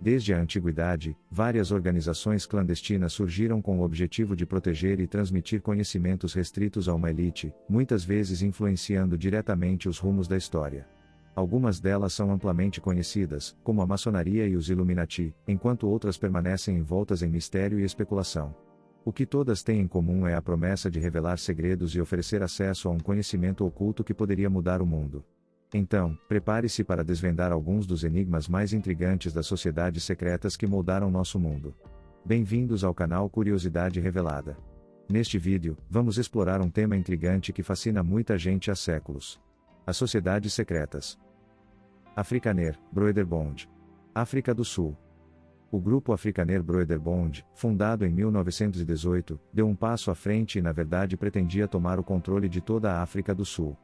Desde a antiguidade, várias organizações clandestinas surgiram com o objetivo de proteger e transmitir conhecimentos restritos a uma elite, muitas vezes influenciando diretamente os rumos da história. Algumas delas são amplamente conhecidas, como a maçonaria e os Illuminati, enquanto outras permanecem envoltas em mistério e especulação. O que todas têm em comum é a promessa de revelar segredos e oferecer acesso a um conhecimento oculto que poderia mudar o mundo. Então, prepare-se para desvendar alguns dos enigmas mais intrigantes das sociedades secretas que moldaram nosso mundo. Bem-vindos ao canal Curiosidade Revelada. Neste vídeo, vamos explorar um tema intrigante que fascina muita gente há séculos. As sociedades secretas. Afrikaner Broederbond. África do Sul. O grupo Afrikaner Broederbond, fundado em 1918, deu um passo à frente e na verdade pretendia tomar o controle de toda a África do Sul.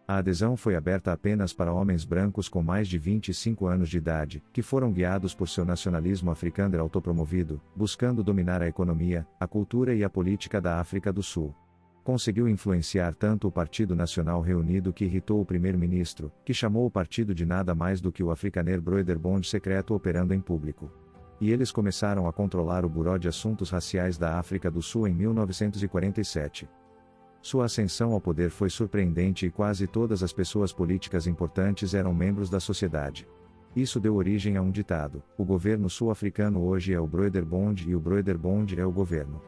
A adesão foi aberta apenas para homens brancos com mais de 25 anos de idade, que foram guiados por seu nacionalismo afrikaner autopromovido, buscando dominar a economia, a cultura e a política da África do Sul. Conseguiu influenciar tanto o Partido Nacional Reunido que irritou o primeiro-ministro, que chamou o partido de nada mais do que o Afrikaner Broederbond secreto operando em público. E eles começaram a controlar o Buró de Assuntos Raciais da África do Sul em 1947. Sua ascensão ao poder foi surpreendente e quase todas as pessoas políticas importantes eram membros da sociedade. Isso deu origem a um ditado: o governo sul-africano hoje é o Broederbond e o Broederbond é o governo.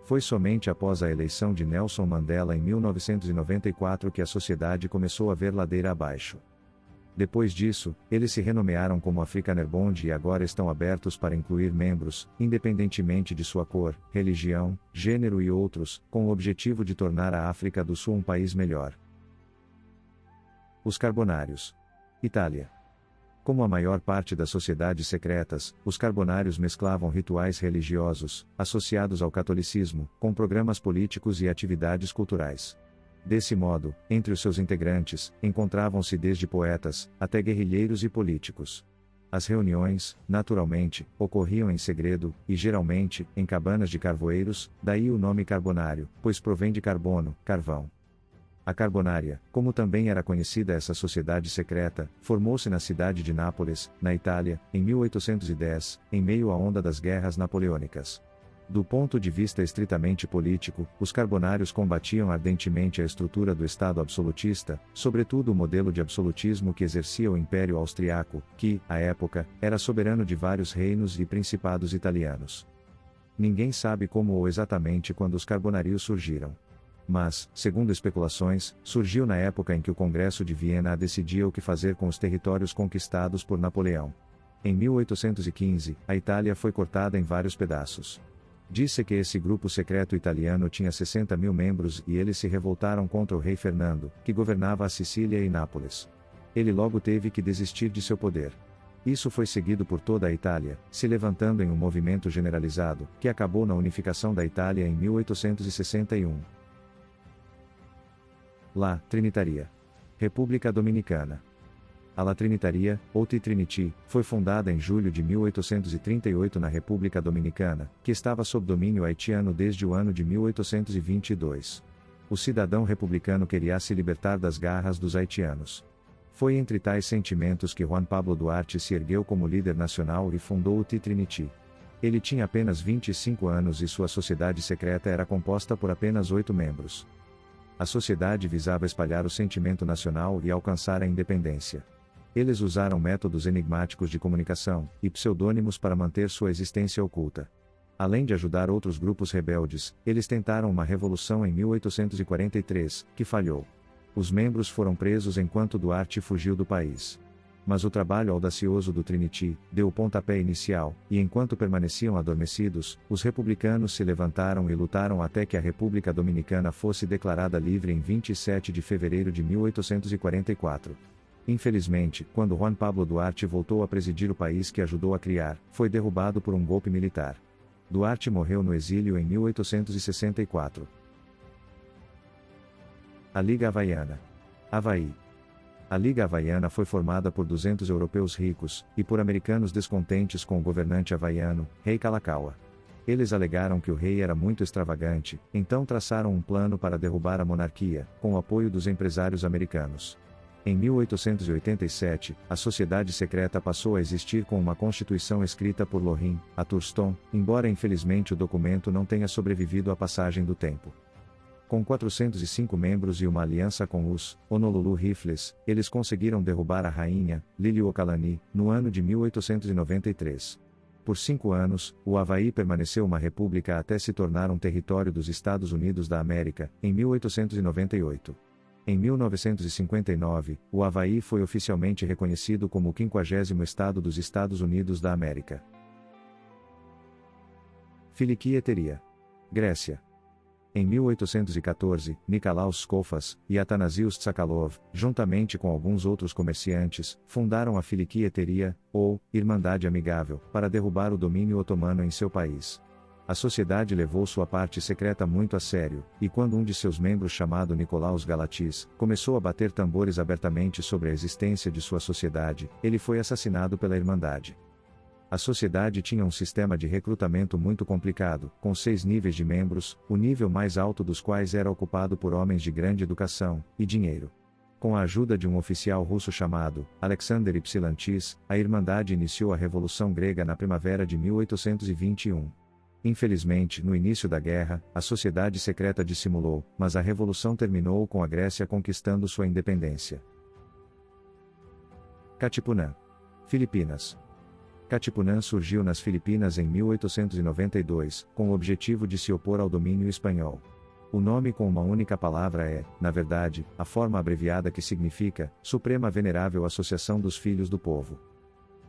Foi somente após a eleição de Nelson Mandela em 1994 que a sociedade começou a ver ladeira abaixo. Depois disso, eles se renomearam como Afrikanerbond e agora estão abertos para incluir membros, independentemente de sua cor, religião, gênero e outros, com o objetivo de tornar a África do Sul um país melhor. Os Carbonários. Itália. Como a maior parte das sociedades secretas, os carbonários mesclavam rituais religiosos, associados ao catolicismo, com programas políticos e atividades culturais. Desse modo, entre os seus integrantes, encontravam-se desde poetas, até guerrilheiros e políticos. As reuniões, naturalmente, ocorriam em segredo, e geralmente, em cabanas de carvoeiros, daí o nome carbonário, pois provém de carbono, carvão. A Carbonária, como também era conhecida essa sociedade secreta, formou-se na cidade de Nápoles, na Itália, em 1810, em meio à onda das guerras napoleônicas. Do ponto de vista estritamente político, os carbonários combatiam ardentemente a estrutura do Estado absolutista, sobretudo o modelo de absolutismo que exercia o Império Austriaco, que, à época, era soberano de vários reinos e principados italianos. Ninguém sabe como ou exatamente quando os carbonários surgiram. Mas, segundo especulações, surgiu na época em que o Congresso de Viena decidia o que fazer com os territórios conquistados por Napoleão. Em 1815, a Itália foi cortada em vários pedaços. Disse que esse grupo secreto italiano tinha 60 mil membros e eles se revoltaram contra o rei Fernando, que governava a Sicília e Nápoles. Ele logo teve que desistir de seu poder. Isso foi seguido por toda a Itália, se levantando em um movimento generalizado, que acabou na unificação da Itália em 1861. La Trinitaria. República Dominicana. A La Trinitaria, ou Trinity, foi fundada em julho de 1838 na República Dominicana, que estava sob domínio haitiano desde o ano de 1822. O cidadão republicano queria se libertar das garras dos haitianos. Foi entre tais sentimentos que Juan Pablo Duarte se ergueu como líder nacional e fundou o Trinity. Ele tinha apenas 25 anos e sua sociedade secreta era composta por apenas 8 membros. A sociedade visava espalhar o sentimento nacional e alcançar a independência. Eles usaram métodos enigmáticos de comunicação, e pseudônimos para manter sua existência oculta. Além de ajudar outros grupos rebeldes, eles tentaram uma revolução em 1843, que falhou. Os membros foram presos enquanto Duarte fugiu do país. Mas o trabalho audacioso do Trinity deu o pontapé inicial, e enquanto permaneciam adormecidos, os republicanos se levantaram e lutaram até que a República Dominicana fosse declarada livre em 27 de fevereiro de 1844. Infelizmente, quando Juan Pablo Duarte voltou a presidir o país que ajudou a criar, foi derrubado por um golpe militar. Duarte morreu no exílio em 1864. A Liga Havaiana. Havaí. A Liga Havaiana foi formada por 200 europeus ricos, e por americanos descontentes com o governante havaiano, Rei Kalakaua. Eles alegaram que o rei era muito extravagante, então traçaram um plano para derrubar a monarquia, com o apoio dos empresários americanos. Em 1887, a sociedade secreta passou a existir com uma constituição escrita por Lorin, a Thurston, embora infelizmente o documento não tenha sobrevivido à passagem do tempo. Com 405 membros e uma aliança com os Honolulu Rifles, eles conseguiram derrubar a rainha, Liliuokalani, no ano de 1893. Por 5 anos, o Havaí permaneceu uma república até se tornar um território dos Estados Unidos da América, em 1898. Em 1959, o Havaí foi oficialmente reconhecido como o 50º estado dos Estados Unidos da América. Filikieteria. Grécia. Em 1814, Nikolaos Skofas e Athanasios Tsakalov, juntamente com alguns outros comerciantes, fundaram a Filikieteria, ou Irmandade Amigável, para derrubar o domínio otomano em seu país. A sociedade levou sua parte secreta muito a sério, e quando um de seus membros chamado Nikolaos Galatis, começou a bater tambores abertamente sobre a existência de sua sociedade, ele foi assassinado pela Irmandade. A sociedade tinha um sistema de recrutamento muito complicado, com 6 níveis de membros, o nível mais alto dos quais era ocupado por homens de grande educação e dinheiro. Com a ajuda de um oficial russo chamado Alexander Ypsilantis, a Irmandade iniciou a Revolução Grega na primavera de 1821. Infelizmente, no início da guerra, a sociedade secreta dissimulou, mas a revolução terminou com a Grécia conquistando sua independência. Katipunan. Filipinas. Katipunan surgiu nas Filipinas em 1892, com o objetivo de se opor ao domínio espanhol. O nome com uma única palavra é, na verdade, a forma abreviada que significa Suprema Venerável Associação dos Filhos do Povo.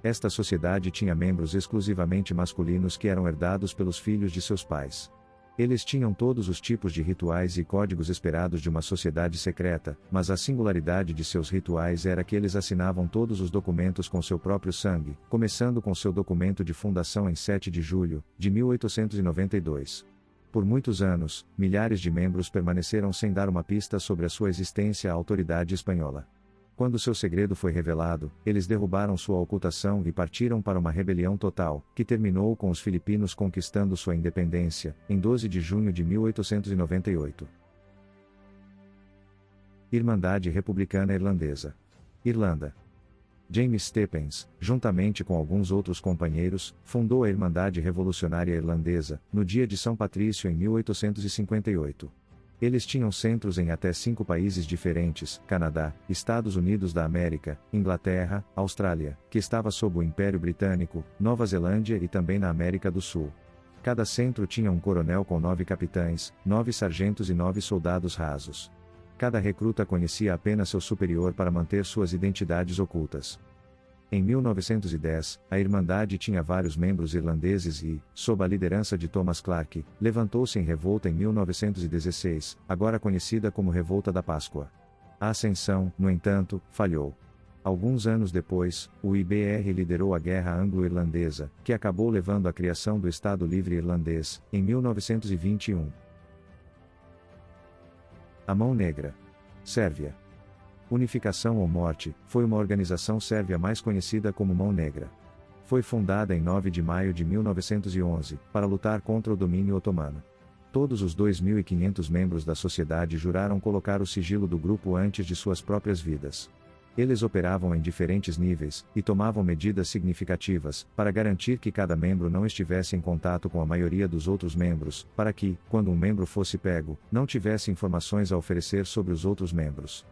Esta sociedade tinha membros exclusivamente masculinos que eram herdados pelos filhos de seus pais. Eles tinham todos os tipos de rituais e códigos esperados de uma sociedade secreta, mas a singularidade de seus rituais era que eles assinavam todos os documentos com seu próprio sangue, começando com seu documento de fundação em 7 de julho, de 1892. Por muitos anos, milhares de membros permaneceram sem dar uma pista sobre a sua existência à autoridade espanhola. Quando seu segredo foi revelado, eles derrubaram sua ocultação e partiram para uma rebelião total, que terminou com os filipinos conquistando sua independência, em 12 de junho de 1898. Irmandade Republicana Irlandesa. Irlanda. James Stephens, juntamente com alguns outros companheiros, fundou a Irmandade Revolucionária Irlandesa, no dia de São Patrício em 1858. Eles tinham centros em até 5 países diferentes: Canadá, Estados Unidos da América, Inglaterra, Austrália, que estava sob o Império Britânico, Nova Zelândia e também na América do Sul. Cada centro tinha um coronel com 9 capitães, 9 sargentos e 9 soldados rasos. Cada recruta conhecia apenas seu superior para manter suas identidades ocultas. Em 1910, a Irmandade tinha vários membros irlandeses e, sob a liderança de Thomas Clarke, levantou-se em revolta em 1916, agora conhecida como Revolta da Páscoa. A ascensão, no entanto, falhou. Alguns anos depois, o IBR liderou a Guerra Anglo-Irlandesa, que acabou levando à criação do Estado Livre Irlandês, em 1921. A Mão Negra. Sérvia. Unificação ou Morte, foi uma organização sérvia mais conhecida como Mão Negra. Foi fundada em 9 de maio de 1911, para lutar contra o domínio otomano. Todos os 2.500 membros da sociedade juraram colocar o sigilo do grupo antes de suas próprias vidas. Eles operavam em diferentes níveis, e tomavam medidas significativas, para garantir que cada membro não estivesse em contato com a maioria dos outros membros, para que, quando um membro fosse pego, não tivesse informações a oferecer sobre os outros membros.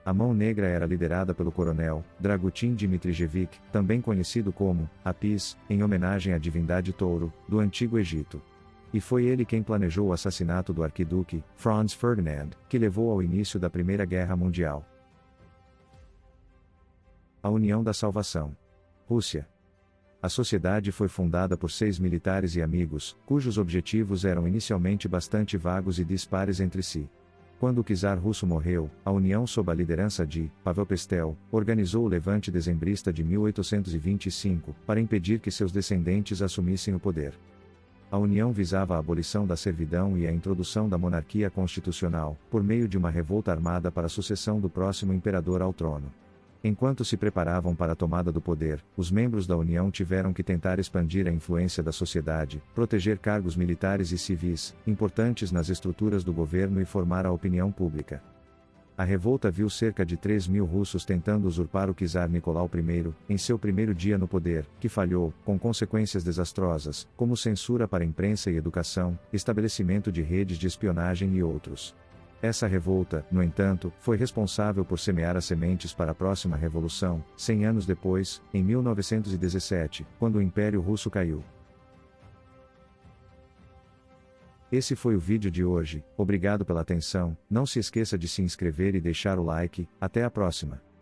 A Mão Negra era liderada pelo coronel Dragutin Dmitrijevic, também conhecido como Apis, em homenagem à divindade Touro, do Antigo Egito. E foi ele quem planejou o assassinato do arquiduque Franz Ferdinand, que levou ao início da Primeira Guerra Mundial. A União da Salvação. Rússia. A sociedade foi fundada por 6 militares e amigos, cujos objetivos eram inicialmente bastante vagos e dispares entre si. Quando o czar russo morreu, a União, sob a liderança de Pavel Pestel, organizou o Levante Dezembrista de 1825, para impedir que seus descendentes assumissem o poder. A União visava a abolição da servidão e a introdução da monarquia constitucional, por meio de uma revolta armada para a sucessão do próximo imperador ao trono. Enquanto se preparavam para a tomada do poder, os membros da União tiveram que tentar expandir a influência da sociedade, proteger cargos militares e civis, importantes nas estruturas do governo e formar a opinião pública. A revolta viu cerca de 3.000 russos tentando usurpar o czar Nicolau I, em seu primeiro dia no poder, que falhou, com consequências desastrosas, como censura para imprensa e educação, estabelecimento de redes de espionagem e outros. Essa revolta, no entanto, foi responsável por semear as sementes para a próxima revolução, 100 anos depois, em 1917, quando o Império Russo caiu. Esse foi o vídeo de hoje, obrigado pela atenção, não se esqueça de se inscrever e deixar o like, até a próxima.